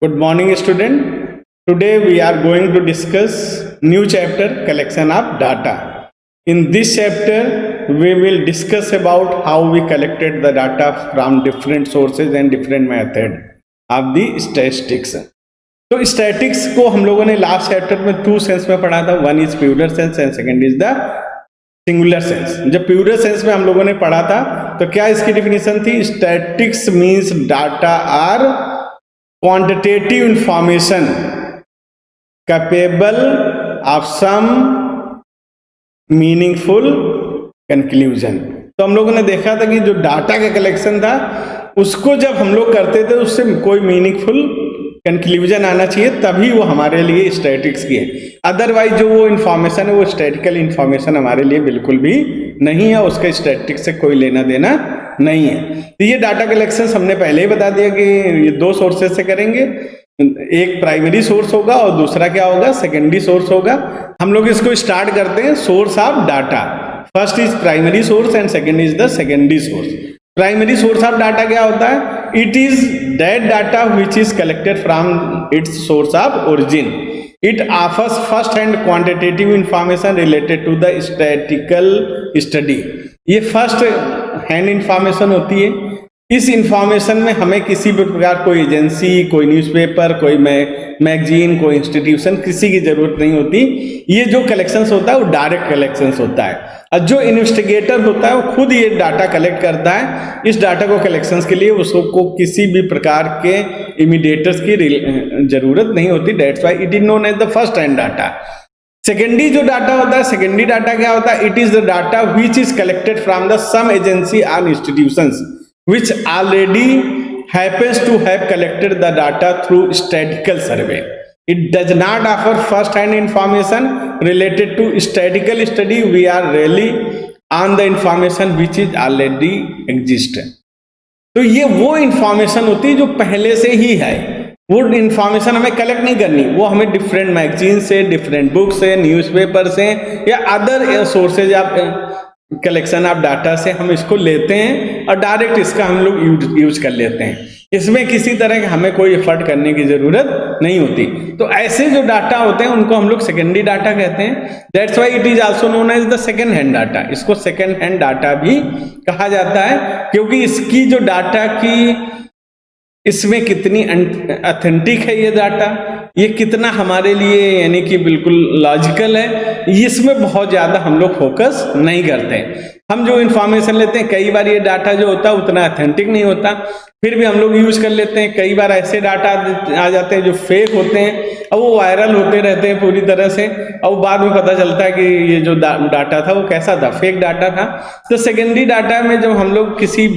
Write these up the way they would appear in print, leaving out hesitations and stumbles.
Good morning, student. Today we are going to discuss new chapter, collection of data. In this chapter, we will discuss about how we collected the data from different sources and different method of the statistics. तो statics को हम लोगों ने last chapter में to sense में पढ़ा था. One is purer sense and second is the singular sense. जब प्यूरर सेंस में हम लोगों ने पढ़ा था तो क्या इसकी डिफिनेशन थी? Statics means data are quantitative information capable of some meaningful conclusion. तो हम लोगों ने देखा था कि जो डाटा का कलेक्शन था उसको जब हम लोग करते थे उससे कोई मीनिंगफुल कंक्लूजन आना चाहिए, तभी वो हमारे लिए स्टैटिक्स की है. अदरवाइज जो वो इन्फॉर्मेशन है वो स्टैटिकल इन्फॉर्मेशन हमारे लिए बिल्कुल भी नहीं है, उसका स्टैटिक्स से कोई लेना देना नहीं है. तो ये डाटा कलेक्शन हमने पहले ही बता दिया कि ये दो सोर्सेस से करेंगे. एक प्राइमरी सोर्स होगा और दूसरा क्या होगा? सेकेंडरी सोर्स होगा. हम लोग इसको स्टार्ट करते हैं source of data. First is primary source and second is the secondary source. Primary source of data क्या होता है? It is that data which is collected from its source of origin. It offers first-hand quantitative information related to the statistical study. ये first hand information होती है. इस information में हमें किसी भी प्रकार कोई एजेंसी, कोई न्यूज़पेपर, कोई मैगजीन, कोई इंस्टीट्यूशन, किसी की जरूरत नहीं होती. ये जो कलेक्शंस होता है वो डायरेक्ट कलेक्शंस होता है. और जो इन्वेस्टिगेटर होता है वो खुद ये डाटा कलेक्ट करता है. इस डाटा को कलेक्शंस के लिए उसको किसी भी प्रकार के इमीडिएटर्स की जरूरत नहीं होती. That's why it is known as the first hand data. Secondary जो डाटा होता है, सेकेंडरी डाटा क्या होता है? It is the data which is collected from the some agency और institutions which already happens to have collected the data through statistical survey. It does not offer first-hand information related to statistical study. We are really on the information which is already exist. तो ये वो information होती है जो पहले से ही है. वो इंफॉर्मेशन हमें कलेक्ट नहीं करनी, वो हमें डिफरेंट मैगजीन से, डिफरेंट बुक से, न्यूज़पेपर से या other sources of collection of data से हम इसको लेते हैं और डायरेक्ट इसका हम लोग यूज कर लेते हैं. इसमें किसी तरह का हमें कोई एफर्ट करने की जरूरत नहीं होती. तो ऐसे जो डाटा होते हैं उनको हम लोग सेकेंडरी डाटा कहते हैं. That's why it is also known as the second hand data. इसको सेकेंड हैंड डाटा भी कहा जाता है क्योंकि इसकी जो डाटा की इसमें कितनी ऑथेंटिक है ये डाटा, ये कितना हमारे लिए यानी कि बिल्कुल लॉजिकल है, इसमें बहुत ज़्यादा हम लोग फोकस नहीं करते हैं. हम जो इन्फॉर्मेशन लेते हैं कई बार ये डाटा जो होता है उतना ऑथेंटिक नहीं होता, फिर भी हम लोग यूज कर लेते हैं. कई बार ऐसे डाटा आ जाते हैं जो फेक होते हैं और वो वायरल होते रहते हैं पूरी तरह से, और बाद में पता चलता है कि ये जो डाटा था वो कैसा था, फेक डाटा था. तो सेकेंडरी डाटा में जब हम लोग किसी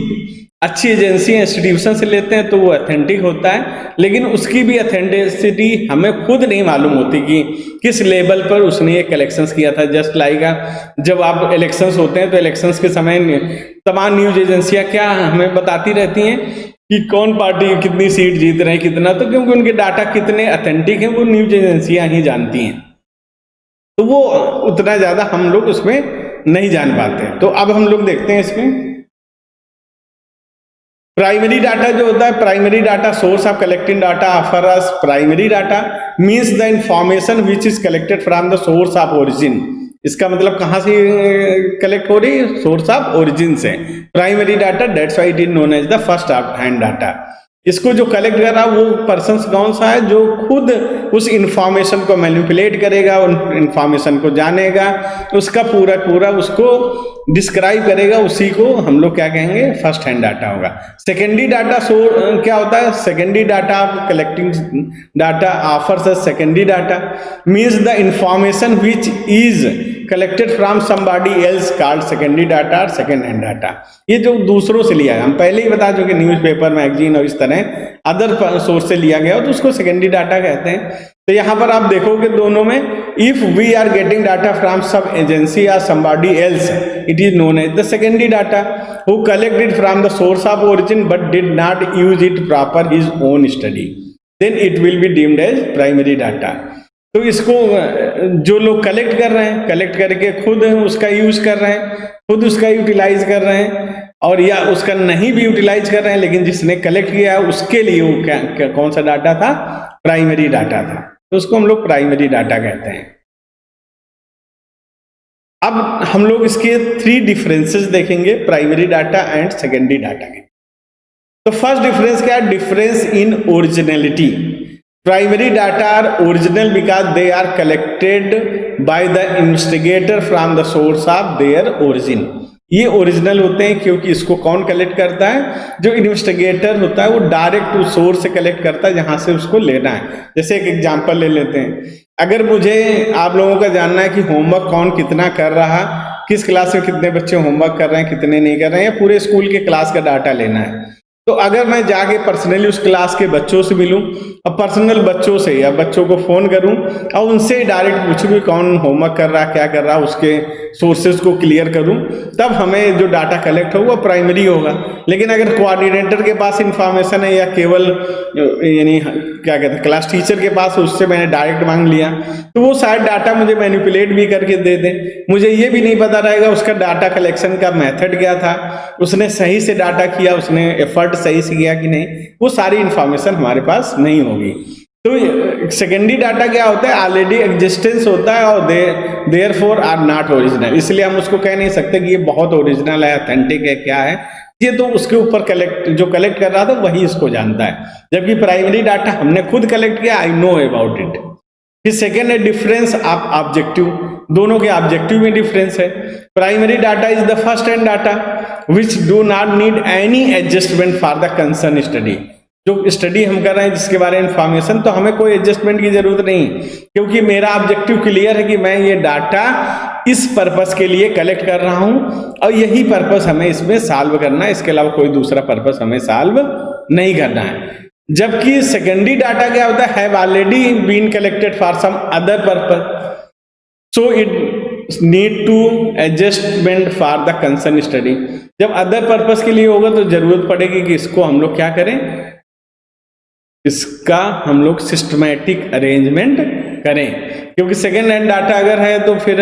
अच्छी एजेंसी इंस्टीट्यूशन से लेते हैं तो वो ऑथेंटिक होता है, लेकिन उसकी भी ऑथेंटिसिटी हमें खुद नहीं मालूम होती कि किस लेवल पर उसने ये कलेक्शंस किया था. जस्ट लाइक जब आप इलेक्शंस होते हैं तो इलेक्शंस के समय तमाम न्यूज एजेंसियां क्या हमें बताती रहती हैं कि कौन पार्टी कितनी सीट जीत रहे हैं, कितना, तो क्योंकि उनके डाटा कितने ऑथेंटिक हैं वो न्यूज एजेंसियां ही जानती हैं. तो वो उतना ज़्यादा हम लोग उसमें नहीं जान पाते. तो अब हम लोग देखते हैं इसमें प्राइमरी डाटा जो होता है. Primary data source of collecting data offer us primary data means the information which is collected from the source of origin. इसका मतलब कहाँ से कलेक्ट हो रही है? सोर्स ऑफ ओरिजिन से. Primary data that's why it is known as the first of hand data. इसको जो कलेक्ट कर रहा वो पर्सन कौन सा है? जो खुद उस इंफॉर्मेशन को मैनिपुलेट करेगा, उन इंफॉर्मेशन को जानेगा, उसका पूरा उसको डिस्क्राइब करेगा, उसी को हम लोग क्या कहेंगे? फर्स्ट हैंड डाटा होगा. सेकेंडरी डाटा क्या होता है? Secondary data collecting data offers a secondary data means the information which is collected from somebody else called secondary data और सेकेंड हैंड डाटा. ये जो दूसरों से लिया है, हम पहले ही बता चुके, न्यूज़पेपर, मैगजीन और इस तरह अदर सोर्स से लिया गया हो तो उसको सेकेंडरी डाटा कहते हैं. तो यहाँ पर आप देखोगे दोनों में, if we are getting data from sub agency या somebody else it is known as the secondary data who collected from the source of origin but did not use it proper his own study, then it will be deemed as primary data. तो इसको जो लोग collect कर रहे हैं, collect करके खुद उसका यूज कर रहे हैं, खुद उसका यूटिलाइज कर रहे हैं और या उसका नहीं भी यूटिलाइज कर रहे हैं, लेकिन जिसने कलेक्ट किया है उसके लिए वो कौन सा डाटा था, प्राइमरी डाटा था, तो उसको हम लोग प्राइमरी डाटा कहते हैं। अब हम लोग इसके 3 डिफरेंसेस देखेंगे primary data and secondary data के। तो फर्स्ट डिफरेंस क्या है, difference in originality. Primary data are original because they are collected by the investigator from the source of their origin. ये ओरिजिनल होते हैं क्योंकि इसको कौन कलेक्ट करता है, जो इन्वेस्टिगेटर होता है वो डायरेक्ट उस सोर्स से कलेक्ट करता है जहां से उसको लेना है। जैसे एक एग्जांपल ले लेते हैं, अगर मुझे आप लोगों का जानना है कि होमवर्क कौन कितना कर रहा, किस क्लास में कितने बच्चे होमवर्क कर रहे हैं, कितने नहीं कर रहे हैं, या पूरे स्कूल के क्लास का डाटा लेना है, तो अगर मैं जाके पर्सनली उस क्लास के बच्चों से मिलूं और पर्सनल बच्चों से या बच्चों को फोन करूं और उनसे डायरेक्ट पूछूं कि कौन होमवर्क कर रहा, क्या कर रहा, उसके सोर्सेज को क्लियर करूं, तब हमें जो डाटा कलेक्ट होगा वो प्राइमरी होगा। लेकिन अगर कोऑर्डिनेटर के पास इंफॉर्मेशन है या केवल यानी क्या कहते हैं क्लास टीचर के पास, उससे मैंने डायरेक्ट मांग लिया, तो वो शायद डाटा मुझे मैनिपुलेट भी करके दे दे, मुझे ये भी नहीं पता रहेगा उसका डाटा कलेक्शन का मेथड क्या था, उसने सही से डाटा किया, उसने एफर्ट सही से किया कि नहीं, वो सारी इंफॉर्मेशन हमारे पास नहीं होगी। तो सेकेंडरी डाटा क्या होता है, ऑलरेडी एग्जिस्टेंस होता है और देयरफॉर आर नॉट ओरिजिनल, इसलिए हम उसको कह नहीं सकते कि ये बहुत ओरिजिनल है, ऑथेंटिक है, क्या है, ये तो उसके ऊपर जो कलेक्ट कर रहा था वही इसको जानता है। जबकि प्राइमरी डाटा हमने खुद कलेक्ट किया, आई नो अबाउट इट। फिर सेकेंड है डिफरेंस ऑफ ऑब्जेक्टिव, दोनों के ऑब्जेक्टिव में डिफरेंस है। Primary data is the first hand data which do not need any adjustment for the concern study. जो स्टडी हम कर रहे हैं जिसके बारे में इंफॉर्मेशन, तो हमें कोई एडजस्टमेंट की जरूरत नहीं, क्योंकि मेरा ऑब्जेक्टिव क्लियर है कि मैं ये डाटा इस पर्पस के लिए कलेक्ट कर रहा हूं और यही पर्पस हमें इसमें सॉल्व करना है, इसके अलावा कोई दूसरा पर्पस हमें सॉल्व नहीं करना है। जबकि सेकेंडरी डाटा क्या होता है, have already been collected for some other purpose, so it need to adjustment for the concern study. जब अदर पर्पस के लिए होगा तो जरूरत पड़ेगी कि इसको हम लोग क्या करें, इसका हम लोग सिस्टमैटिक अरेंजमेंट करें। क्योंकि सेकेंड हैंड डाटा अगर है तो फिर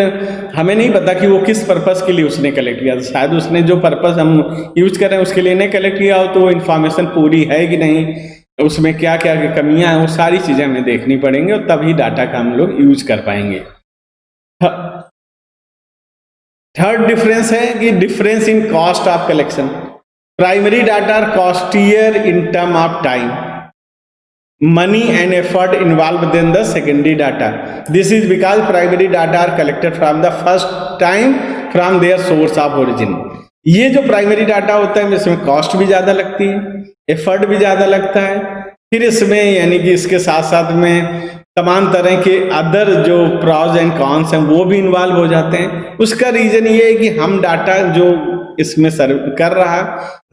हमें नहीं पता कि वो किस पर्पस के लिए उसने कलेक्ट किया, शायद उसने जो पर्पस हम यूज कर रहे हैं उसके लिए नहीं कलेक्ट किया हो, तो वो इन्फॉर्मेशन पूरी है कि नहीं, उसमें क्या क्या कमियां हैं, वो सारी चीजें हमें देखनी पड़ेंगी और तभी डाटा का हम लोग यूज कर पाएंगे। थर्ड डिफरेंस है कि difference in cost of collection. Primary data are costlier in term of time, money and effort involved than the secondary data. This is because primary data are collected from the first time from their source of origin. ये जो primary data होता है इसमें cost भी ज्यादा लगती है, effort भी ज्यादा लगता है, फिर इसमें यानी कि इसके साथ साथ में तमाम तरह के अदर जो प्रॉज एंड कॉन्स हैं वो भी इन्वॉल्व हो जाते हैं। उसका रीजन ये है कि हम डाटा जो इसमें सर्व कर रहा,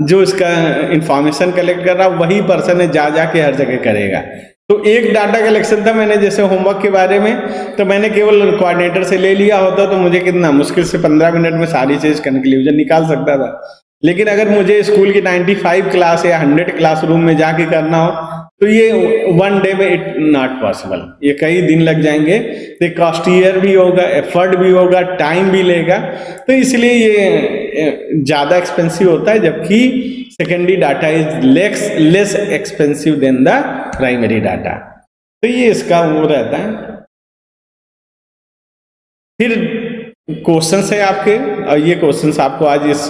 जो इसका इंफॉर्मेशन कलेक्ट कर रहा, वही पर्सन है जा के हर जगह करेगा। तो एक डाटा कलेक्शन था, मैंने जैसे होमवर्क के बारे में, तो मैंने केवल कोऑर्डिनेटर से ले लिया होता तो मुझे कितना मुश्किल से 15 मिनट में सारी चीज कंक्लूजन निकाल सकता था। लेकिन अगर मुझे स्कूल की 95 क्लास या 100 क्लासरूम में जाके करना हो तो ये वन डे में इट नॉट पॉसिबल, ये कई दिन लग जाएंगे, तो कॉस्टियर भी होगा, एफर्ट भी होगा, टाइम भी लेगा, तो इसलिए ये ज्यादा एक्सपेंसिव होता है। जबकि secondary data is less expensive than the primary data, तो ये इसका वो रहता है। फिर क्वेश्चंस है आपके, और ये क्वेश्चंस आपको आज इस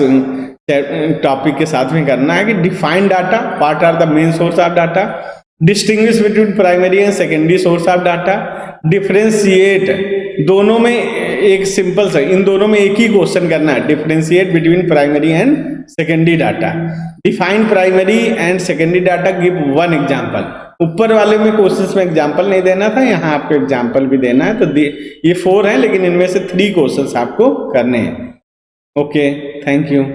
टॉपिक के साथ में करना है कि define data, what are the main source of data, distinguish between primary and secondary source of data, differentiate, दोनों में एक सिंपल सा, इन दोनों में एक ही क्वेश्चन करना है, differentiate between primary and secondary data, define primary and secondary data, give one example. ऊपर वाले में क्वेश्चंस में एग्जांपल नहीं देना था, यहाँ आपको एग्जांपल भी देना है, तो ये 4 हैं, लेकिन इनमें से 3 क्वेश्चंस आपको करने हैं। Okay, thank you.